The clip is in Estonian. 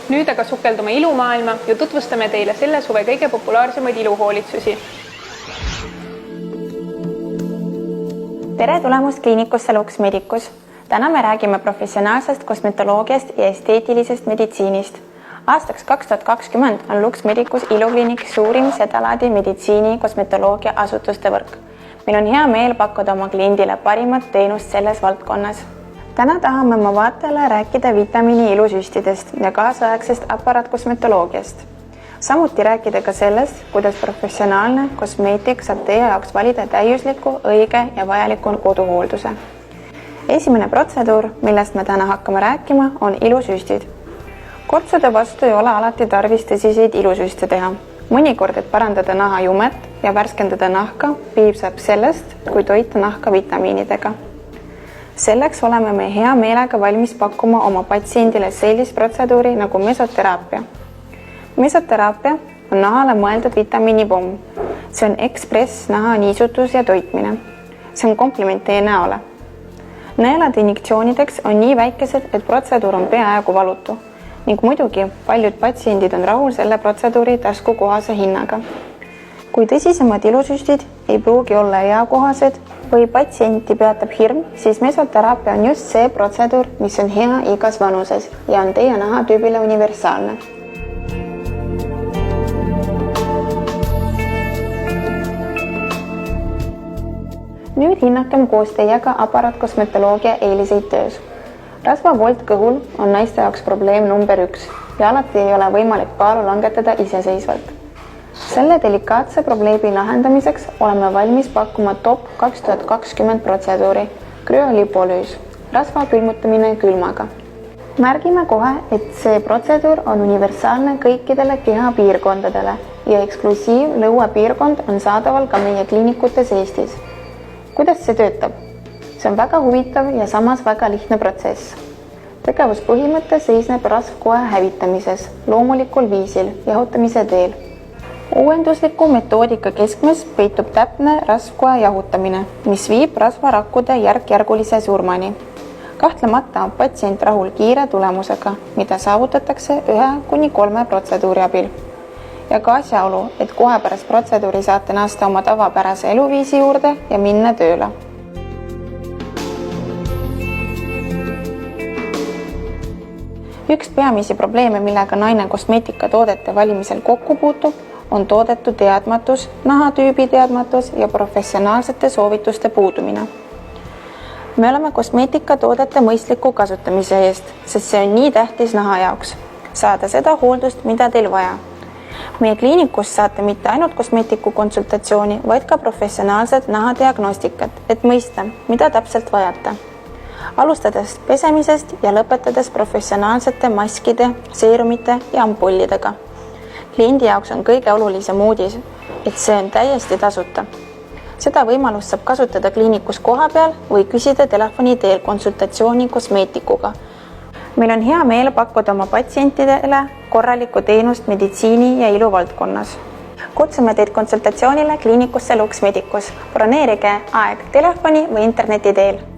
Nüüd aga sukeldume ilumaailma ja tutvustame teile selle suve kõige populaarsemaid iluhoolitsusi. Tere tulemust kliinikusse Lux Medicus. Täna me räägime professionaalsest kosmetoloogiast ja esteetilisest meditsiinist. Aastaks 2020 on Lux Medicus ilukliinik suurim sedalaadi meditsiini kosmetoloogia asutuste võrk. Meil on hea meel pakkuda oma kliendile parimat teenust selles valdkonnas. Täna tahame oma vaatajale rääkida vitamiini ilusüstidest ja kaasaegsest aparatkosmetoloogiast. Samuti rääkida ka sellest, kuidas professionaalne kosmeetik saab teie jaoks valida täiusliku, õige ja vajaliku koduhoolduse. Esimene protseduur, millest me täna hakkame rääkima, on ilusüstid. Kortsude vastu ei ole alati tarvis tõsiseid ilusüste teha. Mõnikord, et parandada naha jumet ja värskendada nahka, piisab sellest, kui toita nahka vitamiinidega. Selleks oleme me hea meelega valmis pakkuma oma patsiendile sellist protseduuri nagu mesoteraapia. Mesoteraapia on nahale mõeldud vitamiinipomm. See on ekspress naha niisutus ja toitmine. See on kompliment teie näole. Nõelad injektsioonideks on nii väikesed, et protseduur on peaaegu valutu ning muidugi paljud patsiendid on rahul selle protseduuri taskukohase hinnaga. Kui tõsisemad ilusüstid ei pruugi olla eakohased või patsienti peatab hirm, siis mesoteraapia on just see protseduur, mis on hea igas vanuses ja on teie nahatüübile universaalne. Nüüd hinnakem koos teiega aparatkosmetoloogia eeliseid töös. Rasvavolt kõhul on naiste jaoks probleem number 1 ja alati ei ole võimalik kaalu langetada iseseisvalt. Selle delikaatse probleemi lahendamiseks oleme valmis pakkuma top 2020 protseduuri krüolipolüüs, rasva külmutamine külmaga. Märgime kohe, et see protseduur on universaalne kõikidele kehapiirkondadele ja eksklusiiv lõuapiirkond on saadaval ka meie kliinikutes Eestis. Kuidas see töötab? See on väga huvitav ja samas väga lihtne protsess. Tegevuspõhimõte seisneb rasvkoe hävitamises, loomulikul viisil, jahutamise teel. Uuendusliku metoodika keskmes peitub täpne rasvkoe jahutamine, mis viib rasvarakkude järk-järgulise surmani. Kahtlemata on patsient rahul kiire tulemusega, mida saavutatakse 1-3 protseduuri abil. Ja ka asjaolu, et kohe pärast protseduuri saate naasta oma tavapärase eluviisi juurde ja minna tööle. Üks peamisi probleeme, millega naine kosmeetikatoodete valimisel kokku puutub, on toodetu teadmatus, nahatüübi teadmatus ja professionaalsete soovituste puudumine. Me oleme kosmeetikatoodete mõistliku kasutamise eest, sest see on nii tähtis naha jaoks. Saada seda hooldust, mida teil vaja. Meie kliinikus saate mitte ainult kosmeetiku konsultatsiooni, vaid ka professionaalset nahadiagnostikat, et mõista, mida täpselt vajate. Alustades pesemisest ja lõpetades professionaalsete maskide, seerumite ja ampullidega. Kliendi jaoks on kõige olulisem uudis, et see on täiesti tasuta. Seda võimalust saab kasutada kliinikus kohapeal või küsida telefoni teel konsultatsiooni kosmeetikuga. Meil on hea meel pakkuda oma patsientidele korralikku teenust meditsiini ja ilu valdkonnas. Kutsume teid konsultatsioonile kliinikusse Lux Medicus. Broneerige aeg telefoni või interneti teel.